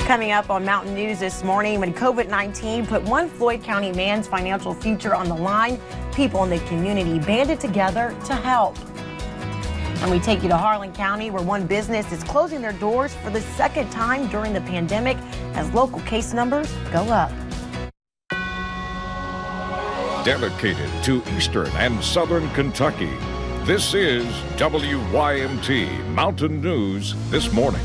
Coming up on Mountain News this morning, when COVID-19 put one Floyd County man's financial future on the line, people in the community banded together to help. And we take you to Harlan County, where one business is closing their doors for the second time during the pandemic as local case numbers go up. Dedicated to Eastern and Southern Kentucky, this is WYMT Mountain News This Morning.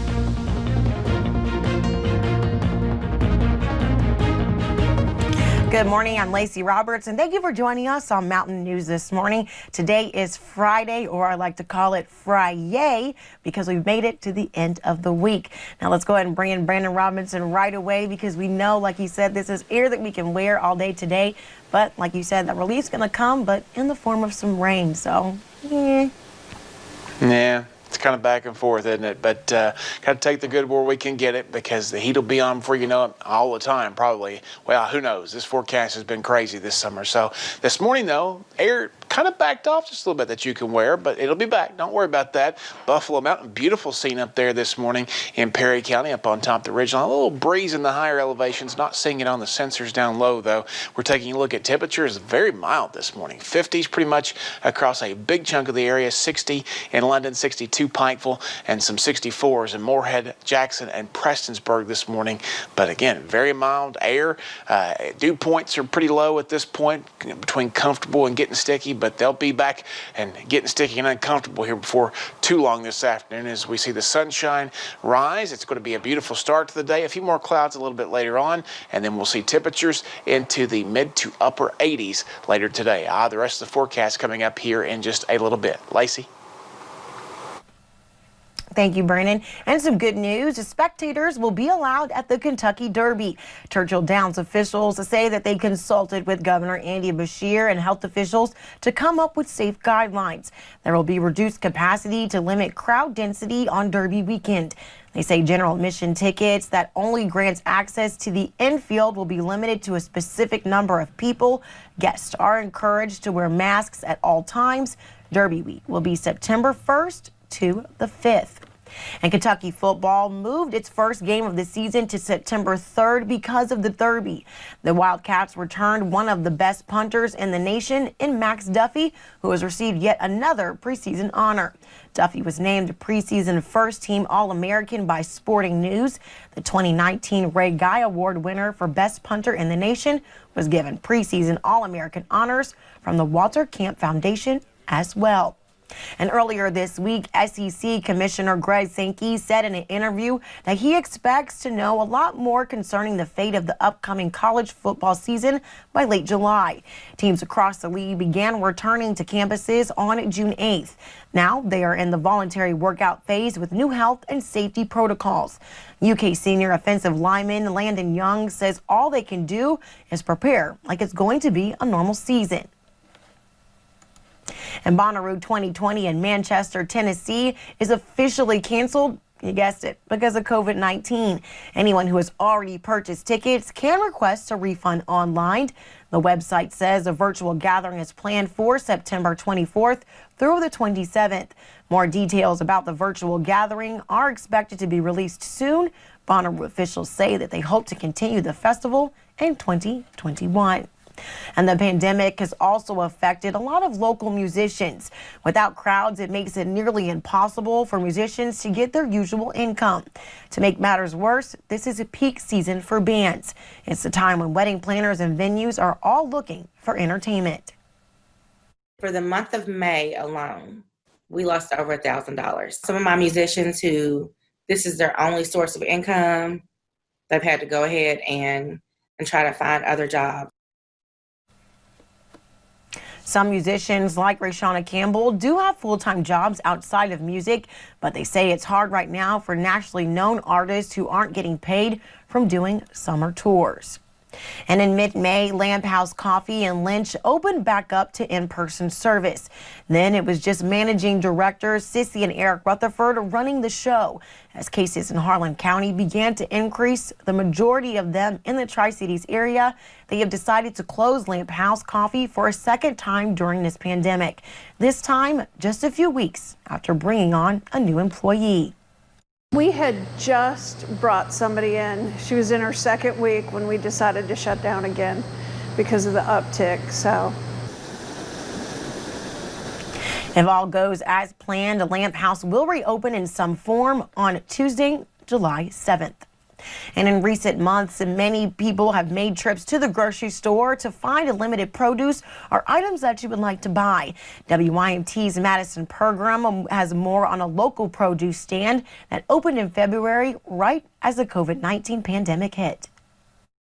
Good morning, I'm Lacey Roberts, and thank you for joining us on Mountain News This Morning. Today is Friday, or I like to call it Fri-yay, because we've made it to the end of the week. Now let's go ahead and bring in Brandon Robinson right away, because we know, like he said, this is air that we can wear all day today. But like you said, that relief's going to come, but in the form of some rain, so Yeah, it's kind of back and forth, isn't it? But got to take the good where we can get it, because the heat will be on before you know it all the time, probably. Well, who knows? This forecast has been crazy this summer. So this morning, though, air kind of backed off just a little bit that you can wear, but it'll be back. Don't worry about that. Buffalo Mountain, beautiful scene up there this morning in Perry County up on top of the ridge line. A little breeze in the higher elevations, not seeing it on the sensors down low, though. We're taking a look at temperatures, very mild this morning. 50s pretty much across a big chunk of the area, 60 in London, 62 Pikeville, and some 64s in Moorhead, Jackson, and Prestonsburg this morning. But again, very mild air. Dew points are pretty low at this point, between comfortable and getting sticky, but they'll be back and getting sticky and uncomfortable here before too long this afternoon as we see the sunshine rise. It's going to be a beautiful start to the day. A few more clouds a little bit later on, and then we'll see temperatures into the mid to upper 80s later today. The rest of the forecast coming up here in just a little bit. Lacey? Thank you, Brandon. And some good news. The spectators will be allowed at the Kentucky Derby. Churchill Downs officials say that they consulted with Governor Andy Beshear and health officials to come up with safe guidelines. There will be reduced capacity to limit crowd density on Derby weekend. They say general admission tickets that only grants access to the infield will be limited to a specific number of people. Guests are encouraged to wear masks at all times. Derby week will be September 1st to the 5th. And Kentucky football moved its first game of the season to September 3rd because of the Derby. The Wildcats returned one of the best punters in the nation in Max Duffy, who has received yet another preseason honor. Duffy was named preseason first-team All-American by Sporting News. The 2019 Ray Guy Award winner for best punter in the nation was given preseason All-American honors from the Walter Camp Foundation as well. And earlier this week, SEC Commissioner Greg Sankey said in an interview that he expects to know a lot more concerning the fate of the upcoming college football season by late July. Teams across the league began returning to campuses on June 8th. Now they are in the voluntary workout phase with new health and safety protocols. UK senior offensive lineman Landon Young says all they can do is prepare like it's going to be a normal season. And Bonnaroo 2020 in Manchester, Tennessee is officially canceled, you guessed it, because of COVID-19. Anyone who has already purchased tickets can request a refund online. The website says a virtual gathering is planned for September 24th through the 27th. More details about the virtual gathering are expected to be released soon. Bonnaroo officials say that they hope to continue the festival in 2021. And the pandemic has also affected a lot of local musicians. Without crowds, it makes it nearly impossible for musicians to get their usual income. To make matters worse, this is a peak season for bands. It's the time when wedding planners and venues are all looking for entertainment. For the month of May alone, we lost over $1,000. Some of my musicians who this is their only source of income, they've had to go ahead and try to find other jobs. Some musicians like Rayshana Campbell do have full-time jobs outside of music, but they say it's hard right now for nationally known artists who aren't getting paid from doing summer tours. And in mid-May, Lamp House Coffee in Lynch opened back up to in-person service. Then it was just managing directors Sissy and Eric Rutherford running the show. As cases in Harlan County began to increase, the majority of them in the Tri-Cities area, they have decided to close Lamp House Coffee for a second time during this pandemic. This time, just a few weeks after bringing on a new employee. We had just brought somebody in. She was in her second week when we decided to shut down again because of the uptick. So if all goes as planned, the Lamp House will reopen in some form on Tuesday, July 7th. And in recent months, many people have made trips to the grocery store to find limited produce or items that you would like to buy. WYMT's Madison program has more on a local produce stand that opened in February right as the COVID-19 pandemic hit.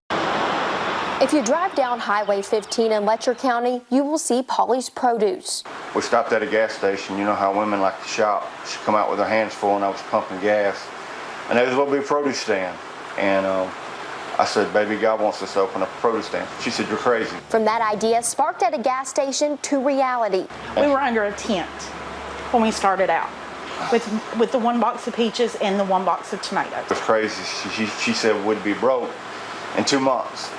If you drive down Highway 15 in Letcher County, you will see Polly's Produce. We stopped at a gas station. You know how women like to shop. She come out with her hands full and I was pumping gas. And there was a little bit of produce stand. And I said, baby, God wants us to open up a produce stand. She said, you're crazy. From that idea sparked at a gas station to reality. We were under a tent when we started out with the one box of peaches and the one box of tomatoes. It was crazy. She said we'd be broke in 2 months.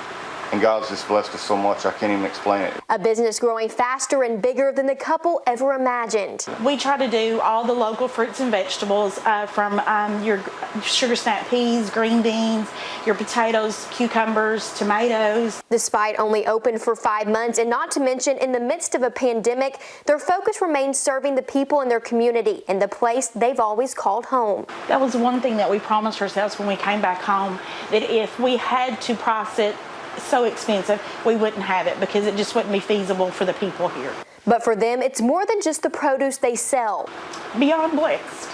And God's just blessed us so much, I can't even explain it. A business growing faster and bigger than the couple ever imagined. We try to do all the local fruits and vegetables from your sugar snap peas, green beans, your potatoes, cucumbers, tomatoes. Despite only open for 5 months and not to mention in the midst of a pandemic, their focus remains serving the people in their community in the place they've always called home. That was one thing that we promised ourselves when we came back home, that if we had to price it so expensive, we wouldn't have it because it just wouldn't be feasible for the people here. But for them, it's more than just the produce they sell. Beyond blessed.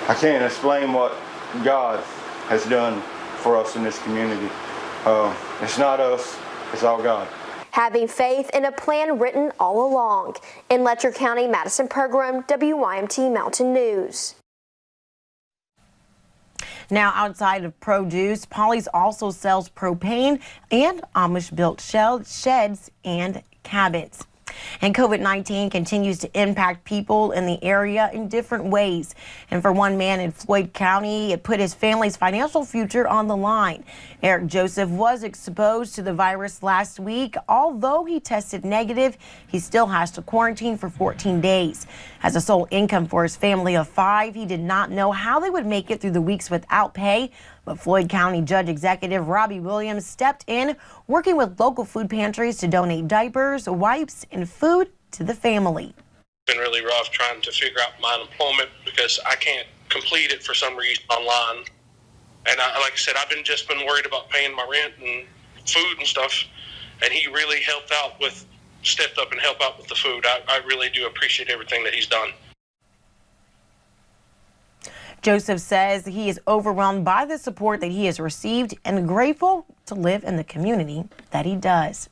I can't explain what God has done for us in this community. It's not us, it's all God. Having faith in a plan written all along. In Letcher County, Madison Program, WYMT Mountain News. Now, outside of produce, Polly's also sells propane and Amish-built sheds and cabins. And COVID-19 continues to impact people in the area in different ways. And for one man in Floyd County, it put his family's financial future on the line. Eric Joseph was exposed to the virus last week. Although he tested negative, he still has to quarantine for 14 days. As a sole income for his family of 5, he did not know how they would make it through the weeks without pay. But Floyd County Judge Executive Robbie Williams stepped in, working with local food pantries to donate diapers, wipes, and food to the family. It's been really rough trying to figure out my unemployment because I can't complete it for some reason online. And like I said, I've just been worried about paying my rent and food and stuff. And he really stepped up and helped out with the food. I really do appreciate everything that he's done. Joseph says he is overwhelmed by the support that he has received and grateful to live in the community that he does.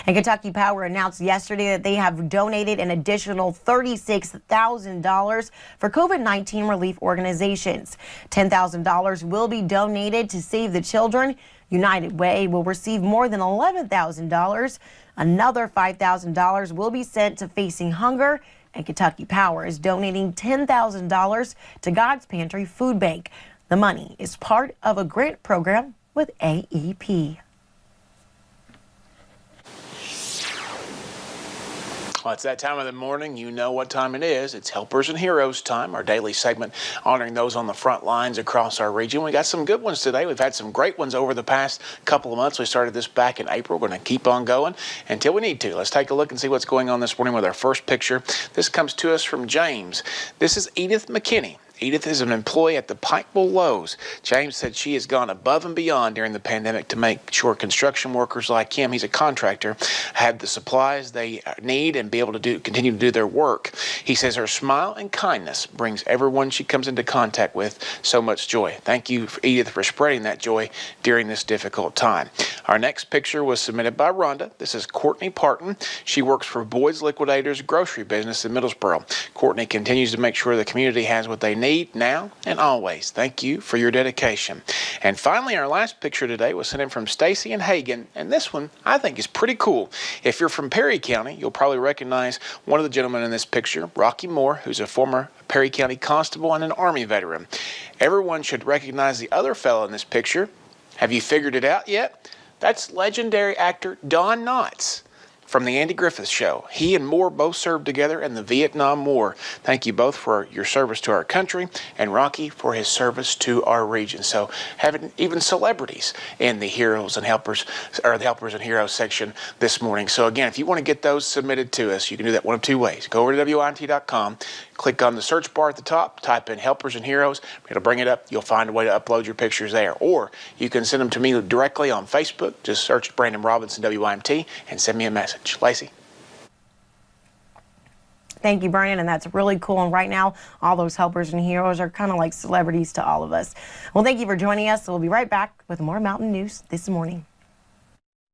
And Kentucky Power announced yesterday that they have donated an additional $36,000 for COVID-19 relief organizations. $10,000 will be donated to Save the Children. United Way will receive more than $11,000. Another $5,000 will be sent to Facing Hunger. And Kentucky Power is donating $10,000 to God's Pantry Food Bank. The money is part of a grant program with AEP. Well, it's that time of the morning. You know what time it is. It's Helpers and Heroes time, our daily segment honoring those on the front lines across our region. We got some good ones today. We've had some great ones over the past couple of months. We started this back in April. We're going to keep on going until we need to. Let's take a look and see what's going on this morning with our first picture. This comes to us from James. This is Edith McKinney. Edith is an employee at the Pikeville Lowe's. James said she has gone above and beyond during the pandemic to make sure construction workers like him, he's a contractor, have the supplies they need and be able to continue to do their work. He says her smile and kindness brings everyone she comes into contact with so much joy. Thank you, Edith, for spreading that joy during this difficult time. Our next picture was submitted by Rhonda. This is Courtney Parton. She works for Boyd's Liquidators grocery business in Middlesboro. Courtney continues to make sure the community has what they need now and always. Thank you for your dedication. And finally, our last picture today was sent in from Stacy and Hagen, and this one I think is pretty cool. If you're from Perry County, you'll probably recognize one of the gentlemen in this picture, Rocky Moore, who's a former Perry County constable and an Army veteran. Everyone should recognize the other fellow in this picture. Have you figured it out yet? That's legendary actor Don Knotts. from The Andy Griffith Show. He and Moore both served together in the Vietnam War. Thank you both for your service to our country, and Rocky for his service to our region. So having even celebrities in the Heroes and Helpers, or the Helpers and Heroes section this morning. So again, if you want to get those submitted to us, you can do that one of two ways. Go over to WYMT.com, click on the search bar at the top, type in Helpers and Heroes. It'll bring it up. You'll find a way to upload your pictures there. Or you can send them to me directly on Facebook. Just search Brandon Robinson WYMT and send me a message. Lacey? Thank you, Brian, and that's really cool. And right now, all those helpers and heroes are kind of like celebrities to all of us. Well, thank you for joining us. We'll be right back with more Mountain News this morning.